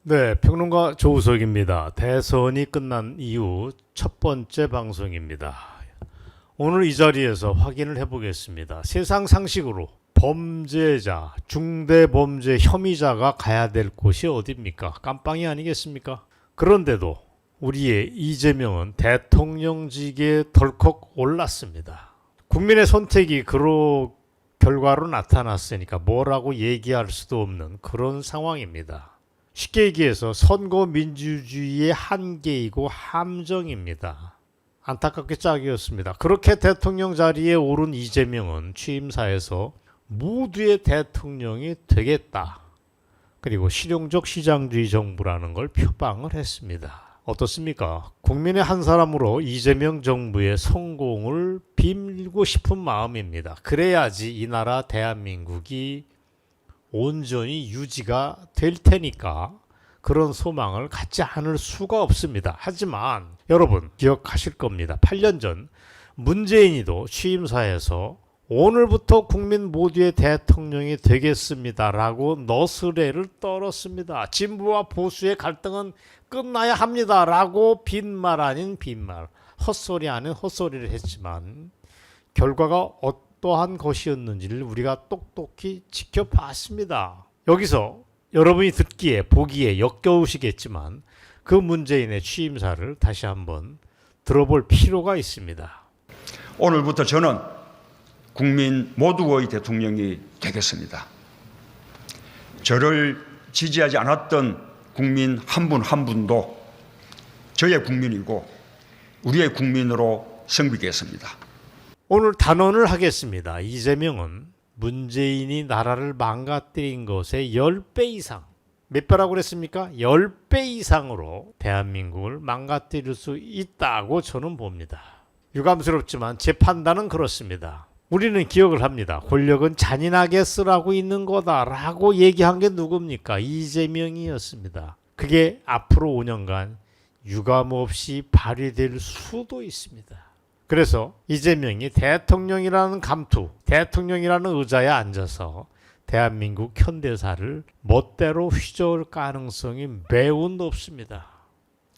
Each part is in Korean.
네, 평론가 조우석입니다. 대선이 끝난 이후 첫 번째 방송입니다. 오늘 이 자리에서 확인을 해보겠습니다. 세상 상식으로 범죄자, 중대범죄 혐의자가 가야 될 곳이 어디입니까? 깜빵이 아니겠습니까? 그런데도 우리의 이재명은 대통령직에 덜컥 올랐습니다. 국민의 선택이 그로 결과로 나타났으니까 뭐라고 얘기할 수도 없는 그런 상황입니다. 쉽게 얘기해서 선거 민주주의의 한계이고 함정입니다. 안타깝게 짝이었습니다. 그렇게 대통령 자리에 오른 이재명은 취임사에서 모두의 대통령이 되겠다. 그리고 실용적 시장주의 정부라는 걸 표방을 했습니다. 어떻습니까? 국민의 한 사람으로 이재명 정부의 성공을 빌고 싶은 마음입니다. 그래야지 이 나라 대한민국이 온전히 유지가 될 테니까 그런 소망을 갖지 않을 수가 없습니다. 하지만 여러분 기억하실 겁니다. 8년 전 문재인이도 취임사에서 오늘부터 국민 모두의 대통령이 되겠습니다라고 너스레를 떨었습니다. 진보와 보수의 갈등은 끝나야 합니다라고 빈말 아닌 빈말, 헛소리 아닌 헛소리를 했지만 결과가 어떠한 것이었는지를 우리가 똑똑히 지켜봤습니다. 여기서 여러분이 듣기에 보기에 역겨우시겠지만 그 문재인의 취임사를 다시 한번 들어볼 필요가 있습니다. 오늘부터 저는 국민 모두의 대통령이 되겠습니다. 저를 지지하지 않았던 국민 한 분 한 분도 저의 국민이고 우리의 국민으로 성비겠습니다. 오늘 단언을 하겠습니다. 이재명은 문재인이 나라를 망가뜨린 것의 10배 이상, 몇 배라고 그랬습니까? 10배 이상으로 대한민국을 망가뜨릴 수 있다고 저는 봅니다. 유감스럽지만 제 판단은 그렇습니다. 우리는 기억을 합니다. 권력은 잔인하게 쓰라고 있는 거다라고 얘기한 게 누굽니까? 이재명이었습니다. 그게 앞으로 5년간 유감없이 발휘될 수도 있습니다. 그래서 이재명이 대통령이라는 감투, 대통령이라는 의자에 앉아서 대한민국 현대사를 멋대로 휘저을 가능성이 매우 높습니다.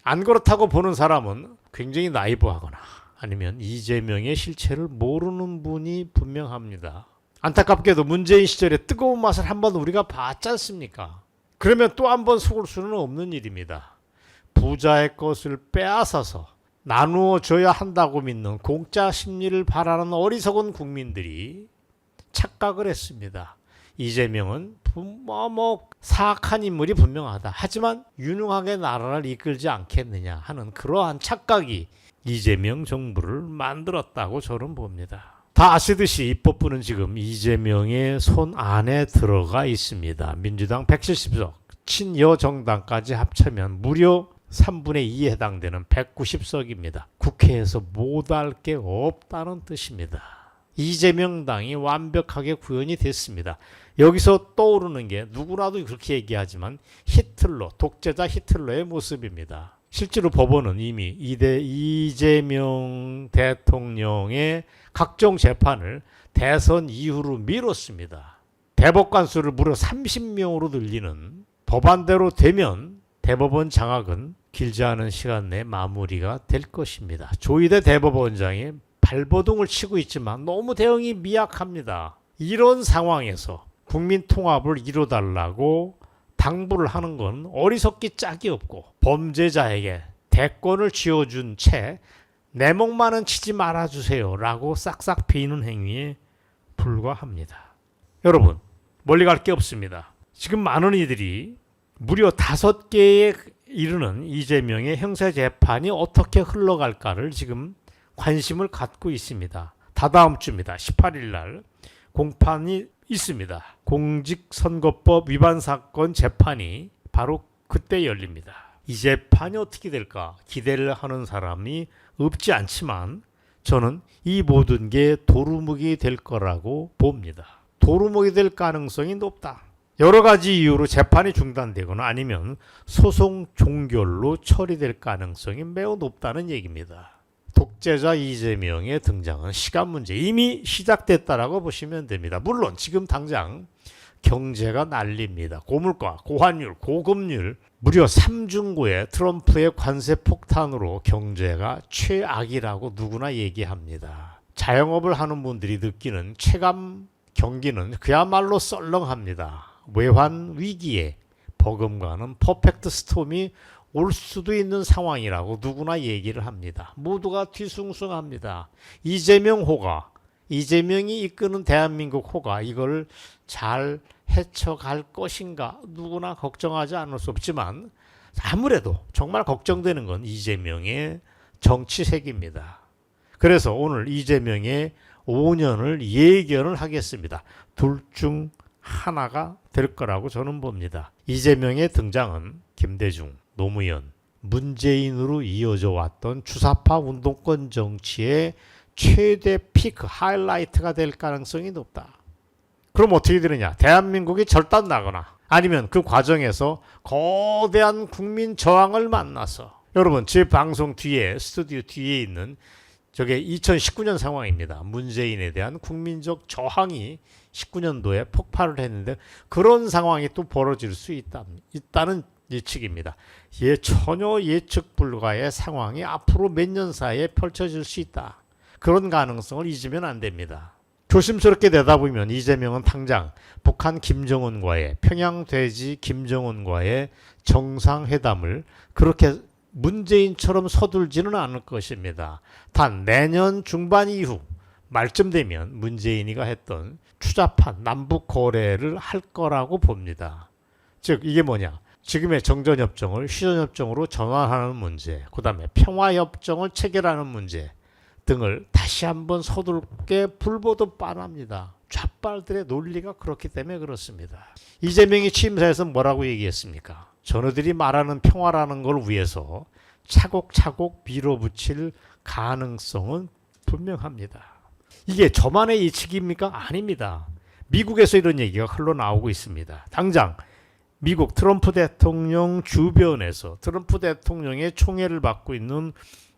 안 그렇다고 보는 사람은 굉장히 나이브하거나 아니면 이재명의 실체를 모르는 분이 분명합니다. 안타깝게도 문재인 시절의 뜨거운 맛을 한번 우리가 봤지 않습니까? 그러면 또 한 번 속을 수는 없는 일입니다. 부자의 것을 빼앗아서 나누어 줘야 한다고 믿는 공짜 심리를 바라는 어리석은 국민들이 착각을 했습니다. 이재명은 사악한 인물이 분명하다. 하지만 유능하게 나라를 이끌지 않겠느냐 하는 그러한 착각이 이재명 정부를 만들었다고 저는 봅니다. 다 아시듯이 입법부는 지금 이재명의 손 안에 들어가 있습니다. 민주당 170석, 친여 정당까지 합치면 무려 3분의 2에 해당되는 190석입니다. 국회에서 못할 게 없다는 뜻입니다. 이재명 당이 완벽하게 구현이 됐습니다. 여기서 떠오르는 게 누구라도 그렇게 얘기하지만 히틀러, 독재자 히틀러의 모습입니다. 실제로 법원은 이미 이재명 대통령의 각종 재판을 대선 이후로 미뤘습니다. 대법관 수를 무려 30명으로 늘리는 법안대로 되면 대법원 장악은 길지 않은 시간 내에 마무리가 될 것입니다. 조희대 대법원장이 발버둥을 치고 있지만 너무 대응이 미약합니다. 이런 상황에서 국민 통합을 이뤄달라고 당부를 하는 건 어리석기 짝이 없고 범죄자에게 대권을 쥐어준 채 내 목만은 치지 말아주세요 라고 싹싹 비는 행위에 불과합니다. 여러분 멀리 갈 게 없습니다. 지금 많은 이들이 무려 5개에 이르는 이재명의 형사재판이 어떻게 흘러갈까를 지금 관심을 갖고 있습니다. 다다음 주입니다. 18일 날 공판이 있습니다. 공직선거법 위반 사건 재판이 바로 그때 열립니다. 이 재판이 어떻게 될까 기대를 하는 사람이 없지 않지만 저는 이 모든 게 도루묵이 될 거라고 봅니다. 도루묵이 될 가능성이 높다. 여러 가지 이유로 재판이 중단되거나 아니면 소송 종결로 처리될 가능성이 매우 높다는 얘기입니다. 독재자 이재명의 등장은 시간 문제 이미 시작됐다라고 보시면 됩니다. 물론 지금 당장 경제가 난립니다. 고물가, 고환율, 고금률, 무려 3중고의 트럼프의 관세 폭탄으로 경제가 최악이라고 누구나 얘기합니다. 자영업을 하는 분들이 느끼는 체감 경기는 그야말로 썰렁합니다. 외환 위기에 버금가는 퍼펙트 스톰이 올 수도 있는 상황이라고 누구나 얘기를 합니다. 모두가 뒤숭숭합니다. 이재명이 이끄는 대한민국 호가 이걸 잘 헤쳐갈 것인가 누구나 걱정하지 않을 수 없지만 아무래도 정말 걱정되는 건 이재명의 정치색입니다. 그래서 오늘 이재명의 5년을 예견을 하겠습니다. 둘 중 하나가 될 거라고 저는 봅니다. 이재명의 등장은 김대중, 노무현, 문재인으로 이어져 왔던 주사파 운동권 정치의 최대 피크, 하이라이트가 될 가능성이 높다. 그럼 어떻게 되느냐? 대한민국이 절단나거나 아니면 그 과정에서 거대한 국민 저항을 만나서 여러분 제 방송 뒤에 스튜디오 뒤에 있는 저게 2019년 상황입니다. 문재인에 대한 국민적 저항이 19년도에 폭발을 했는데 그런 상황이 또 벌어질 수 있다는 예측입니다. 전혀 예측 불가의 상황이 앞으로 몇 년 사이에 펼쳐질 수 있다. 그런 가능성을 잊으면 안 됩니다. 조심스럽게 내다보면 이재명은 당장 북한 김정은과의 평양돼지 김정은과의 정상회담을 그렇게 문재인처럼 서둘지는 않을 것입니다. 단 내년 중반 이후 말쯤 되면 문재인이가 했던 추잡한 남북 거래를 할 거라고 봅니다. 즉 이게 뭐냐? 지금의 정전협정을 휴전협정으로 전환하는 문제, 그 다음에 평화협정을 체결하는 문제 등을 다시 한번 서둘게 불보듯 빤합니다. 좌빨들의 논리가 그렇기 때문에 그렇습니다. 이재명이 취임사에서 뭐라고 얘기했습니까? 전우들이 말하는 평화라는 걸 위해서 차곡차곡 밀어붙일 가능성은 분명합니다. 이게 저만의 예측입니까? 아닙니다. 미국에서 이런 얘기가 흘러나오고 있습니다. 당장 미국 트럼프 대통령 주변에서 트럼프 대통령의 총애를 받고 있는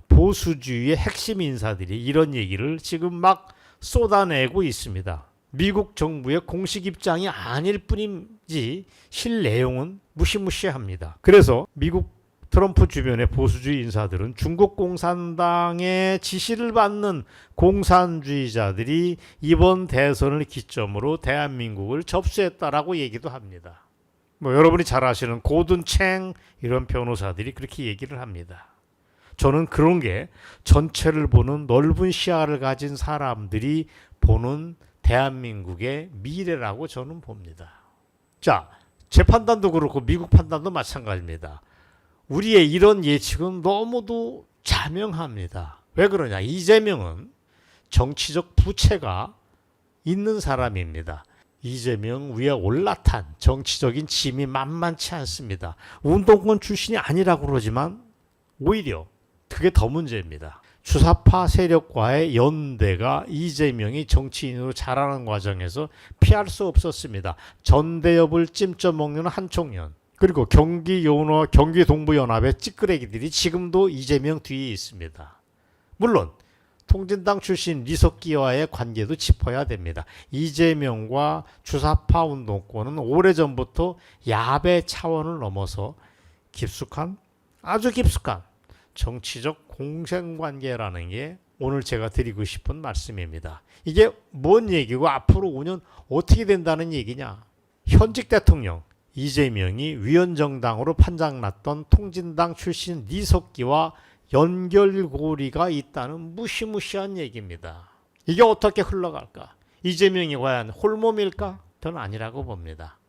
보수주의의 핵심 인사들이 이런 얘기를 지금 막 쏟아내고 있습니다. 미국 정부의 공식 입장이 아닐 뿐이지 실 내용은 무시무시합니다. 그래서 미국 트럼프 주변의 보수주의 인사들은 중국 공산당의 지시를 받는 공산주의자들이 이번 대선을 기점으로 대한민국을 접수했다라고 얘기도 합니다. 여러분이 잘 아시는 고든 챙 이런 변호사들이 그렇게 얘기를 합니다. 저는 그런 게 전체를 보는 넓은 시야를 가진 사람들이 보는 대한민국의 미래라고 저는 봅니다. 자, 제 판단도 그렇고 미국 판단도 마찬가지입니다. 우리의 이런 예측은 너무도 자명합니다. 왜 그러냐? 이재명은 정치적 부채가 있는 사람입니다. 이재명 위에 올라탄 정치적인 짐이 만만치 않습니다. 운동권 출신이 아니라고 그러지만 오히려 그게 더 문제입니다. 주사파 세력과의 연대가 이재명이 정치인으로 자라는 과정에서 피할 수 없었습니다. 전대협을 찜쪄먹는 한총련 그리고 경기동부연합의 찌끄레기들이 지금도 이재명 뒤에 있습니다. 물론 통진당 출신 리석기와의 관계도 짚어야 됩니다. 이재명과 주사파 운동권은 오래전부터 야배 차원을 넘어서 아주 깊숙한 정치적 공생관계라는 게 오늘 제가 드리고 싶은 말씀입니다. 이게 뭔 얘기고 앞으로 5년 어떻게 된다는 얘기냐? 현직 대통령 이재명이 위원정당으로 판장났던 통진당 출신 리석기와 연결고리가 있다는 무시무시한 얘기입니다. 이게 어떻게 흘러갈까? 이재명이 과연 홀몸일까? 저는 아니라고 봅니다.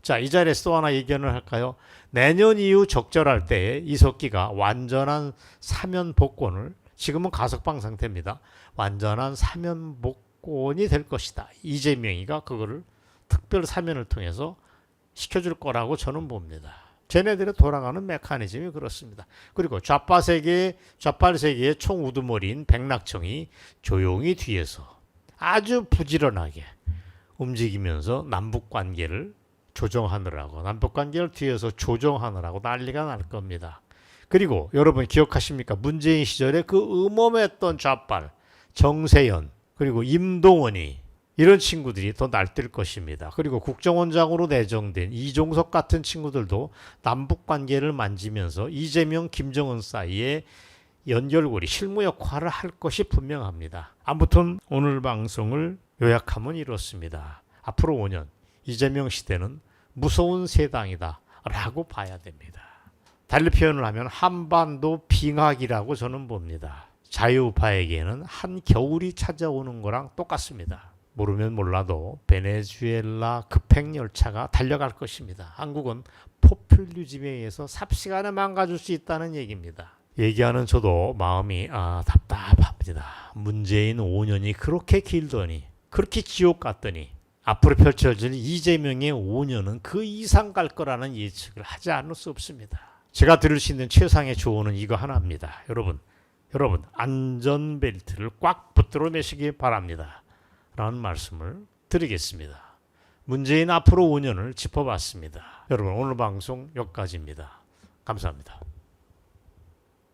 자, 이 자리에서 또 하나 예견을 할까요? 내년 이후 적절할 때에 이석기가 완전한 사면 복권을 지금은 가석방 상태입니다. 완전한 사면 복권이 될 것이다. 이재명이가 그거를 특별 사면을 통해서 시켜줄 거라고 저는 봅니다. 쟤네들의 돌아가는 메커니즘이 그렇습니다. 그리고 좌빨 세계의 총우두머리인 백낙청이 조용히 뒤에서 아주 부지런하게 움직이면서 남북관계를 뒤에서 조정하느라고 난리가 날 겁니다. 그리고 여러분 기억하십니까? 문재인 시절에 그 음험했던 좌빨 정세현 그리고 임동원이 이런 친구들이 더 날뛸 것입니다. 그리고 국정원장으로 내정된 이종석 같은 친구들도 남북관계를 만지면서 이재명, 김정은 사이에 연결고리, 실무 역할을 할 것이 분명합니다. 아무튼 오늘 방송을 요약하면 이렇습니다. 앞으로 5년 이재명 시대는 무서운 새 당이다 라고 봐야 됩니다. 달리 표현을 하면 한반도 빙하기라고 저는 봅니다. 자유우파에게는 한겨울이 찾아오는 거랑 똑같습니다. 모르면 몰라도 베네수엘라 급행열차가 달려갈 것입니다. 한국은 포퓰리즘에 의해서 삽시간에 망가질 수 있다는 얘기입니다. 얘기하는 저도 마음이 답답합니다. 문재인 5년이 그렇게 길더니, 그렇게 지옥 같더니 앞으로 펼쳐질 이재명의 5년은 그 이상 갈 거라는 예측을 하지 않을 수 없습니다. 제가 들을 수 있는 최상의 조언은 이거 하나입니다. 여러분 안전벨트를 꽉 붙들어 매시기 바랍니다. 라는 말씀을 드리겠습니다. 문재인 앞으로 5년을 짚어봤습니다. 여러분 오늘 방송 여기까지입니다. 감사합니다.